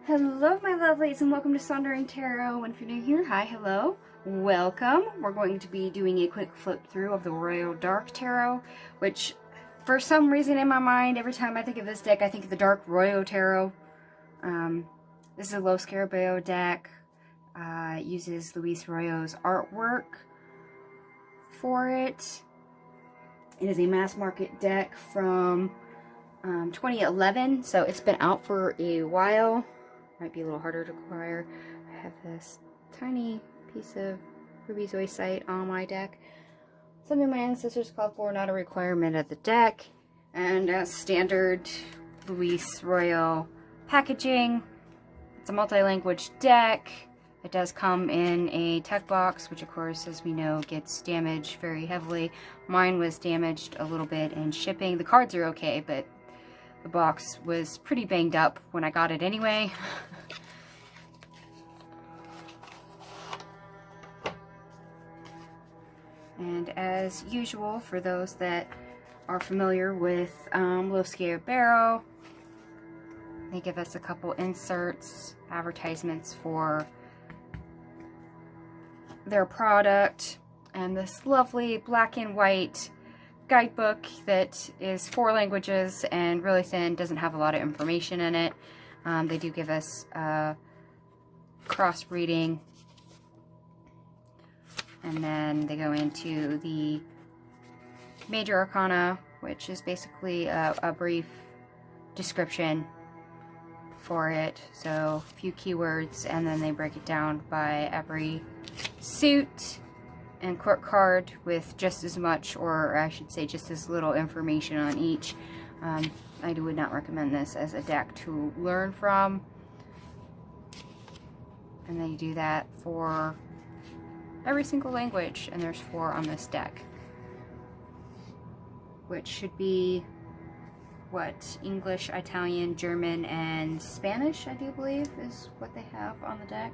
Hello my lovelies and welcome to Sondering Tarot. And if you're new here, hi, hello, welcome. We're going to be doing a quick flip through of the Royo Dark Tarot, which for some reason in my mind, every time I think of this deck, I think of the Dark Royo Tarot. This is a low Scarabeo deck. It uses Luis Royo's artwork for it. It is a mass market deck from 2011, so it's been out for a while. Might be a little harder to acquire. I have this tiny piece of ruby zoisite on my deck. Something my ancestors called for, not a requirement of the deck. And as standard Luis Royo packaging, it's a multi-language deck. It does come in a tech box, which of course, as we know, gets damaged very heavily. Mine was damaged a little bit in shipping. The cards are okay, but the box was pretty banged up when I got it anyway. And as usual, for those that are familiar with Los Scarabeo, they give us a couple inserts, advertisements for their product, and this lovely black and white guidebook that is 4 languages and really thin, doesn't have a lot of information in it. They do give us cross reading, and then they go into the major arcana, which is basically a brief description for it, so a few keywords, and then they break it down by every suit and court card with just as much, or I should say just as little information on each. I would not recommend this as a deck to learn from. And then you do that for every single language, and there's 4 on this deck, which should be what, English, Italian, German, and Spanish, I do believe, is what they have on the deck.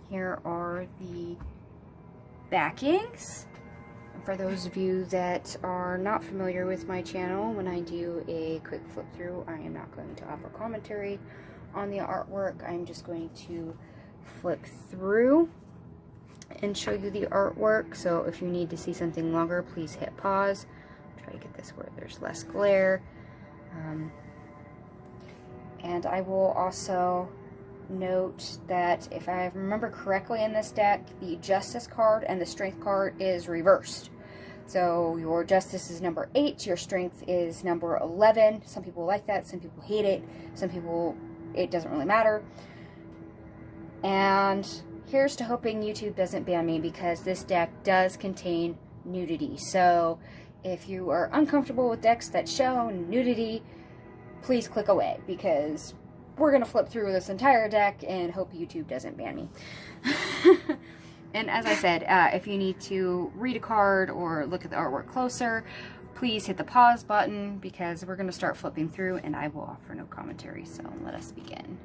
Here are the backings. And for those of you that are not familiar with my channel, when I do a quick flip through, I am not going to offer commentary on the artwork. I'm just going to flip through and show you the artwork. So if you need to see something longer, please hit pause. Try to get this where there's less glare. And I will also note that if I remember correctly in this deck, the Justice card and the Strength card is reversed. So your Justice is number 8, your Strength is number 11. Some people like that, some people hate it, some people, it doesn't really matter. And here's to hoping YouTube doesn't ban me, because this deck does contain nudity. So if you are uncomfortable with decks that show nudity, please click away, because we're going to flip through this entire deck and hope YouTube doesn't ban me. And as I said, if you need to read a card or look at the artwork closer, please hit the pause button, because we're going to start flipping through and I will offer no commentary. So let us begin.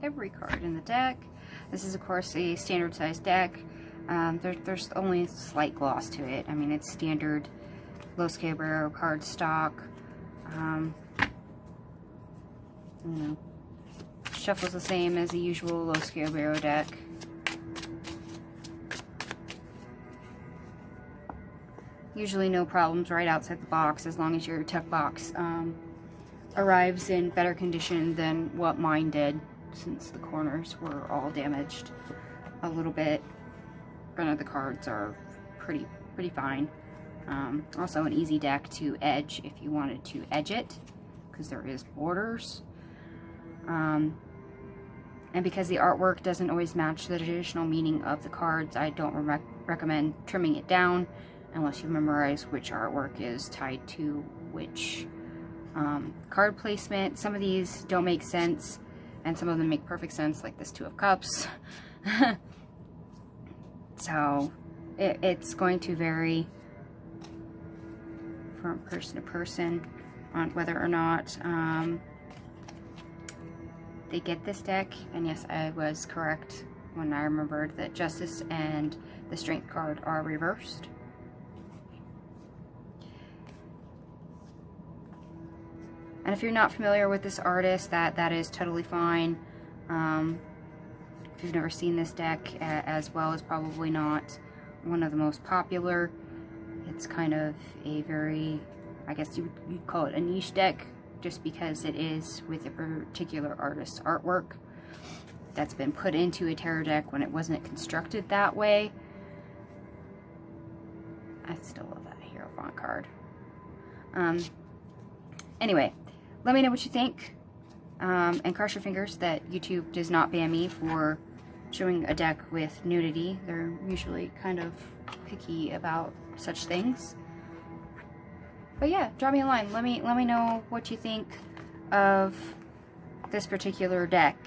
every card in the deck. This is, of course, a standard size deck. There's only a slight gloss to it. I mean, it's standard low Scarabeo card stock. You know, shuffle's the same as the usual low Scarabeo deck. Usually no problems right outside the box, as long as your tuck box arrives in better condition than what mine did, since the corners were all damaged a little bit. Front of the cards are pretty fine. Also an easy deck to edge if you wanted to edge it, because there is borders. And because the artwork doesn't always match the traditional meaning of the cards, I don't recommend trimming it down unless you memorize which artwork is tied to which card placement. Some of these don't make sense, and some of them make perfect sense, like this Two of Cups. So it's going to vary from person to person on whether or not they get this deck. And yes, I was correct when I remembered that Justice and the Strength card are reversed. And if you're not familiar with this artist, that is totally fine. If you've never seen this deck, as well as probably not one of the most popular. It's kind of a very, I guess you'd call it a niche deck, just because it is with a particular artist's artwork that's been put into a tarot deck when it wasn't constructed that way. I still love that Hierophant card. Anyway, let me know what you think, and cross your fingers that YouTube does not ban me for showing a deck with nudity. They're usually kind of picky about such things. But yeah, drop me a line. Let me know what you think of this particular deck.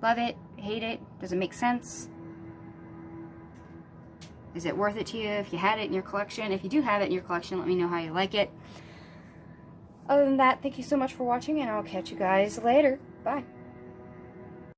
Love it? Hate it? Does it make sense? Is it worth it to you if you had it in your collection? If you do have it in your collection, let me know how you like it. Other than that, thank you so much for watching, and I'll catch you guys later. Bye.